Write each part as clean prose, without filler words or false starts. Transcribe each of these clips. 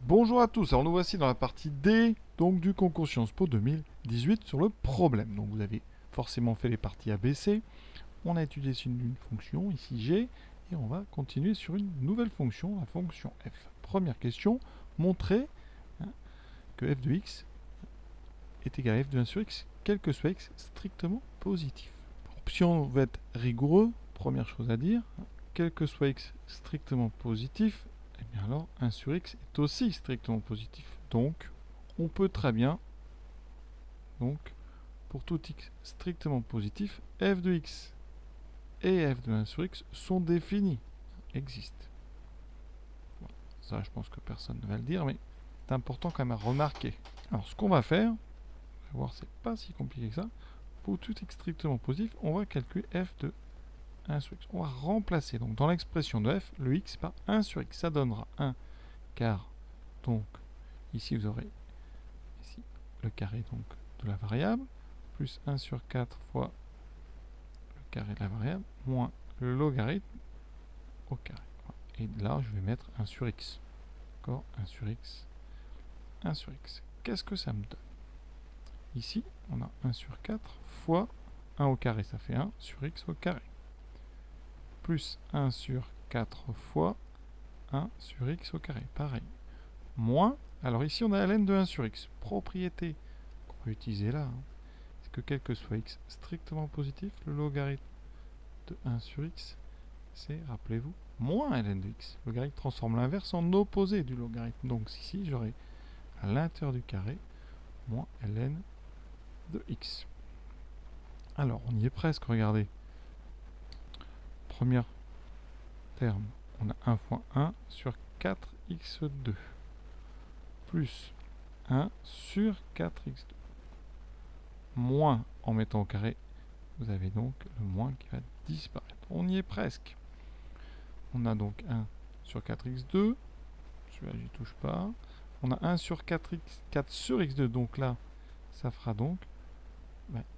Bonjour à tous, alors nous voici dans la partie D donc du concours Sciences Po 2018 sur le problème. Donc vous avez forcément fait les parties ABC, on a étudié une fonction, ici G, et on va continuer sur une nouvelle fonction, la fonction f. Première question, montrer que f de x est égal à f de 1 sur x, quel que soit x strictement positif. Si on veut être rigoureux, première chose à dire, quel que soit x strictement positif, et bien alors 1 sur x est aussi strictement positif. Donc, on peut très bien, donc, pour tout x strictement positif, f de x et f de 1 sur x sont définis, existent. Bon, ça, je pense que personne ne va le dire, mais c'est important quand même à remarquer. Alors, ce qu'on va faire, on va voir, c'est pas si compliqué que ça. Pour tout x strictement positif, on va calculer f de 1 sur x. On va remplacer donc dans l'expression de f le x par 1 sur x. Ça donnera 1 quart. Donc ici vous aurez ici le carré donc de la variable plus 1 sur 4 fois le carré de la variable moins le logarithme au carré. Et là je vais mettre 1 sur x. D'accord, 1 sur x, 1 sur x. Qu'est-ce que ça me donne? Ici on a 1 sur 4 fois 1 au carré, ça fait 1 sur x au carré. Plus 1 sur 4 fois 1 sur x au carré. Pareil. Moins, alors ici on a ln de 1 sur x. Propriété qu'on peut utiliser là, c'est que quel que soit x strictement positif, le logarithme de 1 sur x, c'est, rappelez-vous, moins ln de x. Le logarithme transforme l'inverse en opposé du logarithme. Donc ici j'aurai à l'intérieur du carré moins ln de x. Alors on y est presque, regardez. Premier terme, on a 1 fois 1 sur 4x2 plus 1 sur 4x2 moins, en mettant au carré, vous avez donc le moins qui va disparaître. On y est presque. On a donc 1 sur 4x2, celui-là j'y touche pas. On a 1 sur 4 sur x2, donc là ça fera donc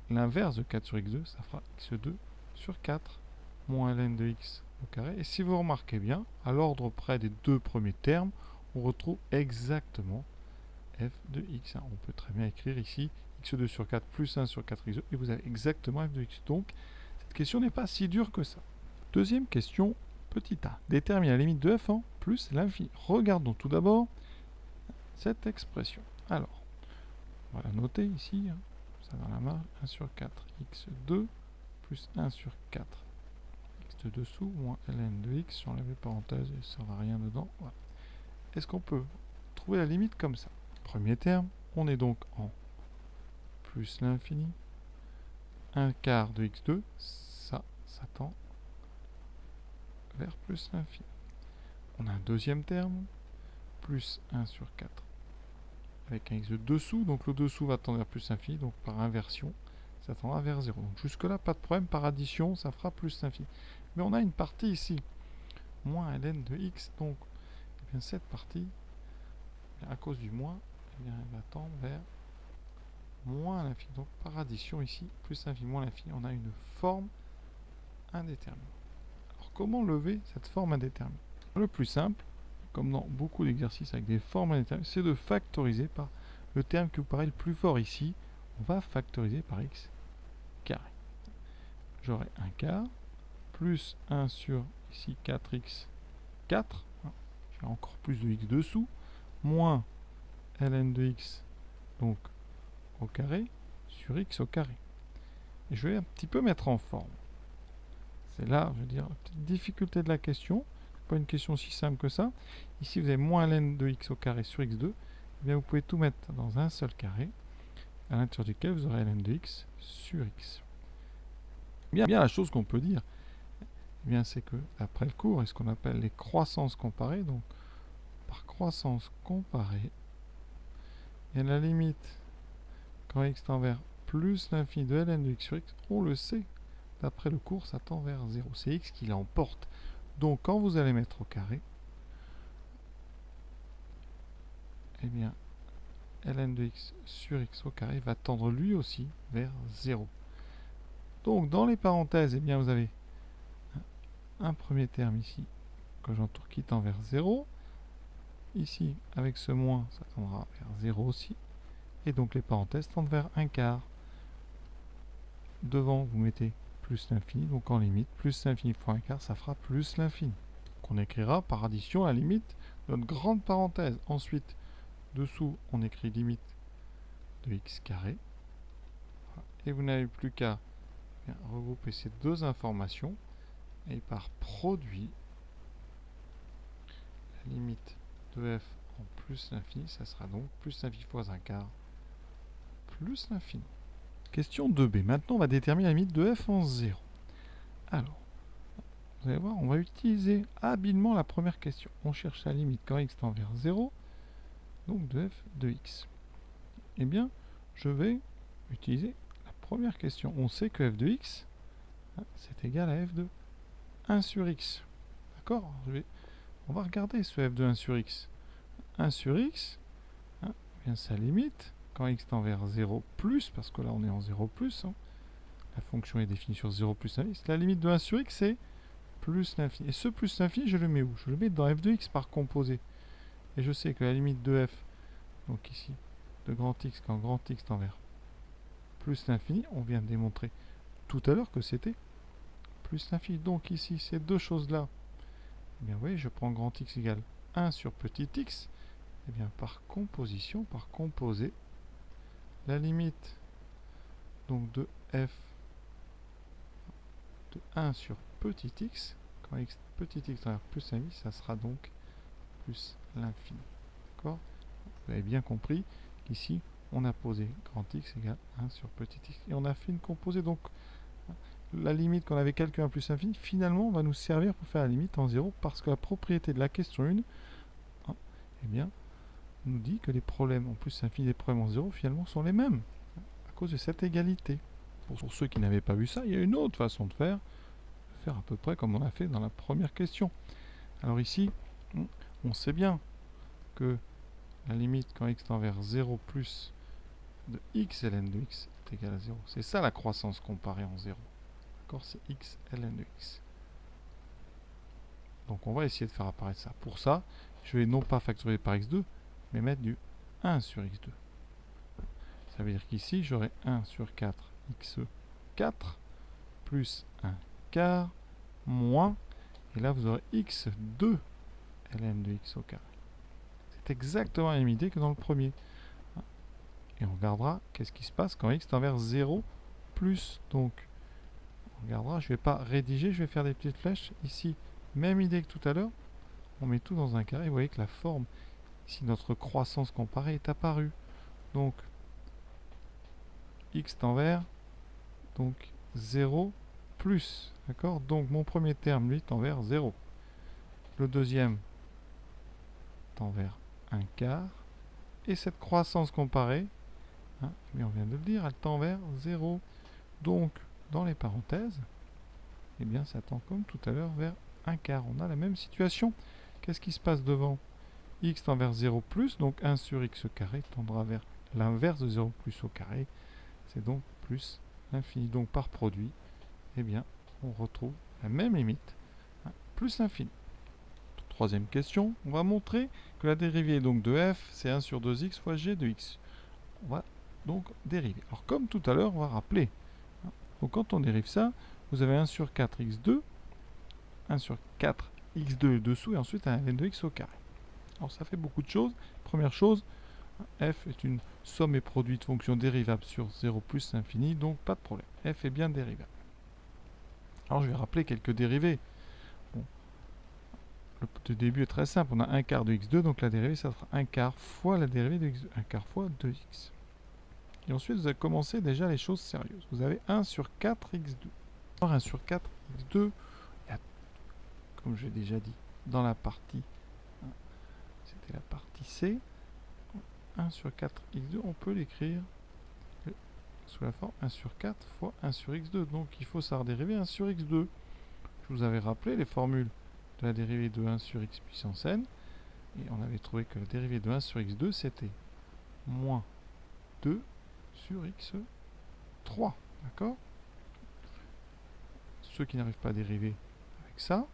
l'inverse de 4 sur x2, ça fera x2 sur 4 moins ln de x au carré. Et si vous remarquez bien, à l'ordre près des deux premiers termes, on retrouve exactement f de x. On peut très bien écrire ici x2 sur 4 plus 1 sur 4x2 et vous avez exactement f de x. Donc cette question n'est pas si dure que ça. Deuxième question, petit a. Détermine la limite de f en plus l'infini. Regardons tout d'abord cette expression. Alors, on va la noter ici, ça dans la marge, 1 sur 4 x2 plus 1 sur 4 x de dessous moins ln de x, j'enlève les parenthèses et ça ne sert à rien dedans. Voilà. Est-ce qu'on peut trouver la limite comme ça? Premier terme, on est donc en plus l'infini, 1 quart de x2, ça tend vers plus l'infini. On a un deuxième terme, plus 1 sur 4, avec un x de dessous, donc le dessous va tendre vers plus l'infini, donc par inversion, ça tendra vers 0. Donc jusque là, pas de problème, par addition, ça fera plus l'infini. Mais on a une partie ici, moins ln de x, donc eh bien, cette partie, à cause du moins, eh bien, elle va tendre vers moins l'infini. Donc par addition ici, plus l'infini moins l'infini, on a une forme indéterminée. Alors comment lever cette forme indéterminée? Le plus simple, comme dans beaucoup d'exercices avec des formes indéterminées, c'est de factoriser par le terme qui vous paraît le plus fort ici. On va factoriser par x carré. J'aurai 1 quart plus 1 sur ici 4x 4. J'ai encore plus de x dessous, moins ln de x, donc au carré, sur x au carré. Et je vais un petit peu mettre en forme. C'est là, je veux dire, la petite difficulté de la question. Pas une question si simple que ça. Ici, vous avez moins ln de x au carré sur x2. Eh bien, vous pouvez tout mettre dans un seul carré, à l'intérieur duquel vous aurez ln de x sur x. Bien, la chose qu'on peut dire, eh bien, c'est que après le cours, est ce qu'on appelle les croissances comparées. Donc, par croissance comparée, et la limite quand x tend vers plus l'infini de ln de x sur x, on le sait, d'après le cours, ça tend vers 0. C'est x qui l'emporte. Donc quand vous allez mettre au carré, eh bien, ln de x sur x au carré va tendre lui aussi vers 0. Donc dans les parenthèses, eh bien, vous avez un premier terme ici, que j'entoure qui tend vers 0, ici, avec ce moins, ça tendra vers 0 aussi. Et donc les parenthèses tendent vers 1/4. Devant, vous mettez plus l'infini, donc en limite, plus l'infini fois 1/4, ça fera plus l'infini. Donc on écrira par addition la limite de notre grande parenthèse. Ensuite, dessous, on écrit limite de x carré. Et vous n'avez plus qu'à regrouper ces deux informations. Et par produit, la limite de f en plus l'infini, ça sera donc plus l'infini fois 1/4 plus l'infini. Question 2b. Maintenant, on va déterminer la limite de f en 0. Alors, vous allez voir, on va utiliser habilement la première question. On cherche la limite quand x tend vers 0, donc de f de x. Eh bien, je vais utiliser la première question. On sait que f de x, c'est égal à f de 1 sur x. D'accord? On va regarder ce f de 1 sur x. 1 sur x, bien sa limite, quand x tend vers 0 plus, parce que là on est en 0 plus, la fonction est définie sur 0 plus l'infini, la limite de 1 sur x c'est plus l'infini. Et ce plus l'infini, je le mets où? Je le mets dans f de x par composé. Et je sais que la limite de f, donc ici, de grand x, quand grand x tend vers plus l'infini, on vient de démontrer tout à l'heure que c'était plus l'infini. Donc ici, ces deux choses-là, eh bien vous voyez, je prends grand x égale 1 sur petit x, et bien par composition, par composé, la limite donc de f de 1 sur petit x, quand x, petit x tend vers plus l'infini, ça sera donc plus l'infini. D'accord? Vous avez bien compris qu'ici, on a posé grand x égale 1 sur petit x. Et on a fait une composée. Donc, la limite qu'on avait calculée en plus l'infini, finalement, va nous servir pour faire la limite en 0, parce que la propriété de la question 1, eh bien, nous dit que les problèmes en plus l'infini et les problèmes en 0, finalement, sont les mêmes, à cause de cette égalité. Pour ceux qui n'avaient pas vu ça, il y a une autre façon de faire à peu près comme on a fait dans la première question. Alors ici, on sait bien que la limite quand x tend vers 0 plus de x ln de x est égal à 0. C'est ça la croissance comparée en 0. D'accord? C'est x ln de x. Donc on va essayer de faire apparaître ça. Pour ça, je vais non pas factoriser par x2, mais mettre du 1 sur x2. Ça veut dire qu'ici, j'aurai 1 sur 4 x4 plus 1 quart moins, et là vous aurez x2 ln de x au carré. C'est exactement la même idée que dans le premier. Et on regardera qu'est-ce qui se passe quand x tend vers 0 plus. Donc, on regardera, je ne vais pas rédiger, je vais faire des petites flèches. Ici, même idée que tout à l'heure, on met tout dans un carré. Vous voyez que la forme, ici, notre croissance comparée est apparue. Donc, x tend vers donc 0 plus. D'accord? Donc, mon premier terme, lui, tend vers 0. Le deuxième tend vers 1 quart. Et cette croissance comparée, mais on vient de le dire, elle tend vers 0. Donc, dans les parenthèses, eh bien, ça tend comme tout à l'heure vers 1 quart. On a la même situation. Qu'est-ce qui se passe devant? X tend vers 0 plus, donc 1 sur x carré tendra vers l'inverse de 0 plus au carré. C'est donc plus l'infini. Donc, par produit, eh bien, on retrouve la même limite, plus l'infini. Troisième question, on va montrer que la dérivée donc de f, c'est 1 sur 2x fois g de x. On va donc dériver. Alors comme tout à l'heure, on va rappeler. Donc quand on dérive ça, vous avez 1 sur 4 x2, 1 sur 4 x2 dessous, et ensuite un ln de x au carré. Alors ça fait beaucoup de choses. Première chose, f est une somme et produit de fonctions dérivables sur 0 plus l'infini, donc pas de problème. F est bien dérivable. Alors je vais rappeler quelques dérivées. Le début est très simple, on a 1 quart de x2, donc la dérivée, ça sera 1 quart fois la dérivée de x2, 1 quart fois 2x. Et ensuite, vous avez commencé déjà les choses sérieuses. Vous avez 1 sur 4 x2. Alors 1 sur 4 x2, comme j'ai déjà dit, dans la partie, c'était la partie C, 1 sur 4 x2, on peut l'écrire sous la forme 1 sur 4 fois 1 sur x2. Donc il faut savoir dériver 1 sur x2. Je vous avais rappelé les formules de la dérivée de 1 sur x puissance n, et on avait trouvé que la dérivée de 1 sur x2 c'était moins 2 sur x3, d'accord? Ceux qui n'arrivent pas à dériver avec ça,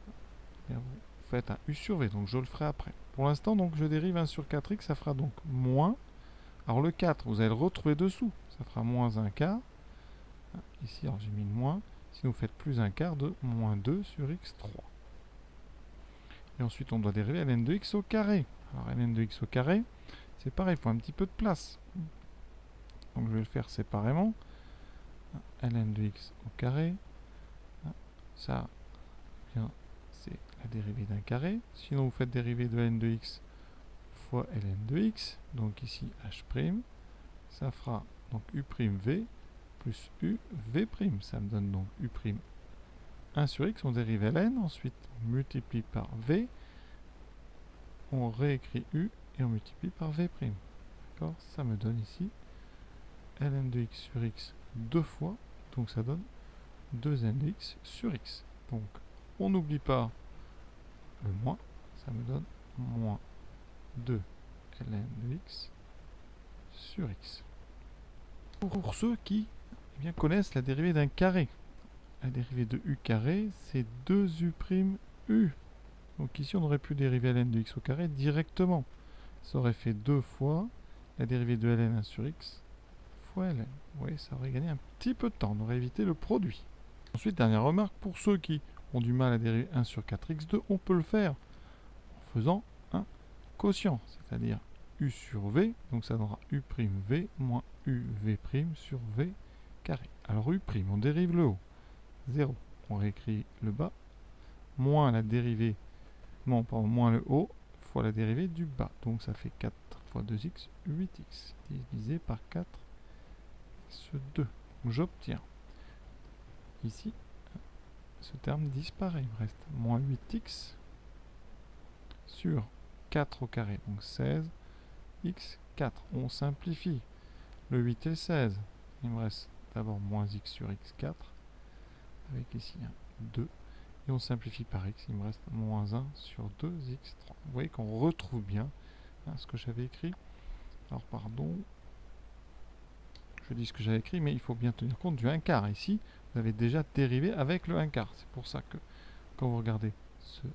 eh bien vous faites un u sur v, donc je le ferai après. Pour l'instant, donc je dérive 1 sur 4x, ça fera donc moins. Alors le 4, vous allez le retrouver dessous, ça fera moins 1 quart. Ici, alors j'ai mis le moins. Si vous faites plus 1 quart de moins 2 sur x3. Et ensuite, on doit dériver ln de x au carré. Alors ln de x au carré, c'est pareil, il faut un petit peu de place. Donc je vais le faire séparément. Ln de x au carré. Ça, bien, c'est la dérivée d'un carré. Sinon, vous faites dériver de ln de x fois ln de x. Donc ici, h'. Ça fera donc u'v plus uv'. Ça me donne donc u'. 1 sur x, on dérive ln. Ensuite, on multiplie par v. On réécrit u et on multiplie par v'. D'accord? Ça me donne ici ln de x sur x deux fois. Donc ça donne 2n de x sur x. Donc, on n'oublie pas le moins, ça me donne moins 2 ln de x sur x. Pour ceux qui bien, connaissent la dérivée d'un carré, la dérivée de u carré, c'est 2u'. Donc ici, on aurait pu dériver ln de x au carré directement. Ça aurait fait 2 fois la dérivée de ln 1 sur x fois ln. Vous voyez, ça aurait gagné un petit peu de temps, on aurait évité le produit. Ensuite, dernière remarque, pour ceux qui ont du mal à dériver 1 sur 4x2, on peut le faire en faisant un quotient, c'est-à-dire u sur v, donc ça donnera u'v moins uv' sur v carré. Alors u', on dérive le haut, 0, on réécrit le bas, moins la dérivée, non, pardon, moins le haut, fois la dérivée du bas, donc ça fait 4 fois 2x, 8x, divisé par 4, x2. J'obtiens, ici, ce terme disparaît, il me reste moins 8x sur 4 au carré, donc 16, x4. On simplifie le 8 et le 16. Il me reste d'abord moins x sur x4, avec ici un 2. Et on simplifie par x, il me reste moins 1 sur 2x3. Vous voyez qu'on retrouve bien ce que j'avais écrit. Alors pardon, je dis ce que j'avais écrit, mais il faut bien tenir compte du 1 quart. Ici, vous avez déjà dérivé avec le 1 quart. C'est pour ça que quand vous regardez ce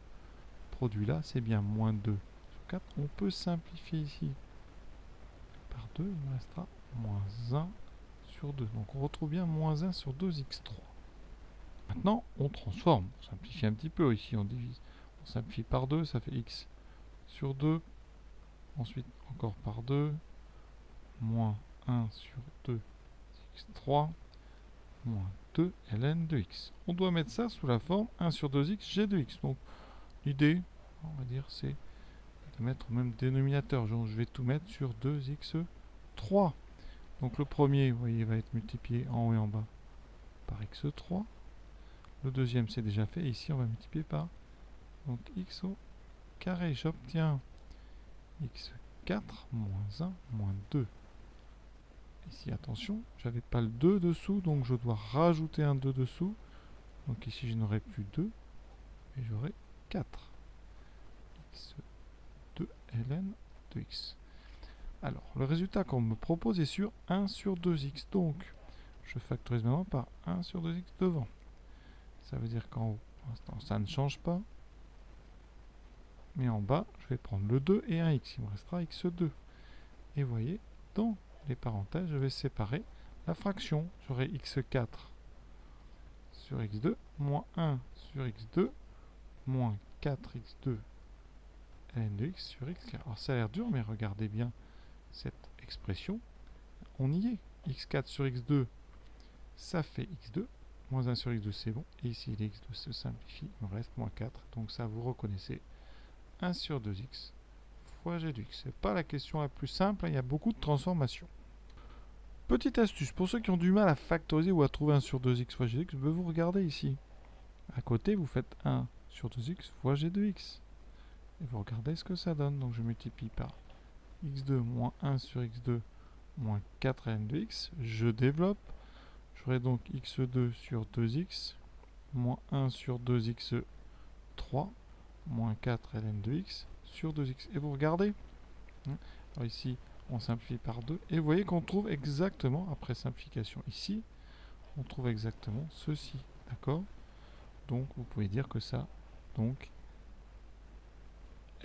produit-là, c'est bien moins 2 sur 4. On peut simplifier ici par 2, il me restera moins 1 sur 2. Donc on retrouve bien moins 1 sur 2x3. Maintenant, on transforme. On simplifie un petit peu. Ici, on divise. On simplifie par 2, ça fait x sur 2. Ensuite, encore par 2. Moins 1 sur 2 x3. Moins 2 ln de x. On doit mettre ça sous la forme 1 sur 2x g de x. Donc, l'idée, on va dire, c'est de mettre au même dénominateur. Donc, je vais tout mettre sur 2x3. Donc, le premier, vous voyez, va être multiplié en haut et en bas par x3. Le deuxième, c'est déjà fait. Ici, on va multiplier par donc x au carré. J'obtiens x4 moins 1 moins 2. Ici, attention, j'avais pas le 2 dessous, donc je dois rajouter un 2 dessous. Donc ici, je n'aurai plus 2, et j'aurai 4. x2 ln de x. Alors, le résultat qu'on me propose est sur 1 sur 2x. Donc, je factorise maintenant par 1 sur 2x devant. Ça veut dire qu'en haut, pour l'instant, ça ne change pas. Mais en bas, je vais prendre le 2 et un x. Il me restera x2. Et vous voyez, dans les parenthèses, je vais séparer la fraction. J'aurai x4 sur x2, moins 1 sur x2, moins 4x2 ln de x sur x4. Alors ça a l'air dur, mais regardez bien cette expression. On y est. x4 sur x2, ça fait x2. Moins 1 sur x2, c'est bon. Et ici, les x2 se simplifient. Il me reste moins 4. Donc ça, vous reconnaissez 1 sur 2x fois g de x. Ce n'est pas la question la plus simple. Il y a beaucoup de transformations. Petite astuce. Pour ceux qui ont du mal à factoriser ou à trouver 1 sur 2x fois g de x, vous regardez ici. À côté, vous faites 1 sur 2x fois g de x. Et vous regardez ce que ça donne. Donc je multiplie par x2 moins 1 sur x2 moins 4 ln de x. Je développe. J'aurai donc x2 sur 2x, moins 1 sur 2x3, moins 4 ln de x sur 2x. Et vous regardez, alors ici, on simplifie par 2. Et vous voyez qu'on trouve exactement, après simplification ici, on trouve exactement ceci. D'accord? Donc, vous pouvez dire que ça, donc,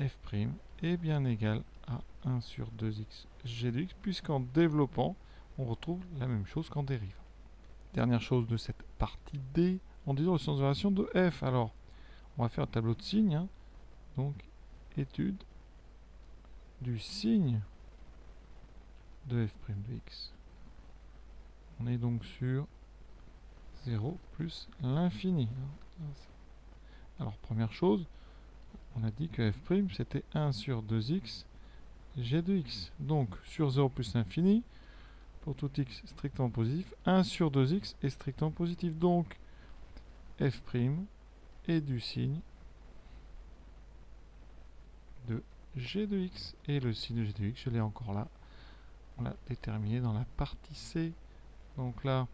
f' est bien égal à 1 sur 2x g de x, puisqu'en développant, on retrouve la même chose qu'en dérivant. Dernière chose de cette partie D, en disant le sens de relation de f. Alors, on va faire un tableau de signes. Hein. Donc, étude du signe de f' de x. On est donc sur 0 plus l'infini. Alors, première chose, on a dit que f' c'était 1 sur 2x g de x. Donc, sur 0 plus l'infini, pour tout x strictement positif, 1 sur 2x est strictement positif. Donc, f' est du signe de g de x. Et le signe de g de x, je l'ai encore là. On l'a déterminé dans la partie C. Donc là,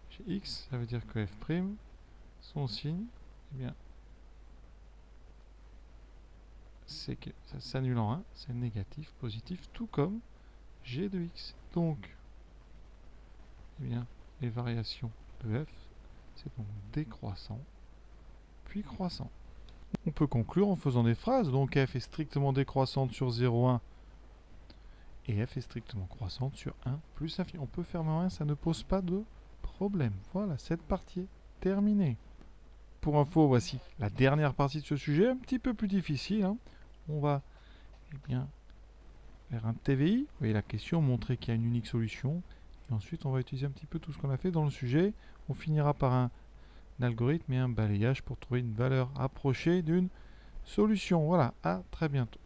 chez x, ça veut dire que f', son signe, eh bien, c'est que ça s'annule en 1, c'est négatif, positif, tout comme g de x. Donc, eh bien, les variations de f, c'est donc décroissant, puis croissant. On peut conclure en faisant des phrases. Donc f est strictement décroissante sur 0,1 et f est strictement croissante sur 1 plus l'infini. On peut faire moins 1, ça ne pose pas de problème. Voilà, cette partie est terminée. Pour info, voici la dernière partie de ce sujet, un petit peu plus difficile. Hein. On va faire un TVI. Vous voyez la question, montrer qu'il y a une unique solution. Et ensuite, on va utiliser un petit peu tout ce qu'on a fait dans le sujet. On finira par un algorithme et un balayage pour trouver une valeur approchée d'une solution. Voilà, à très bientôt.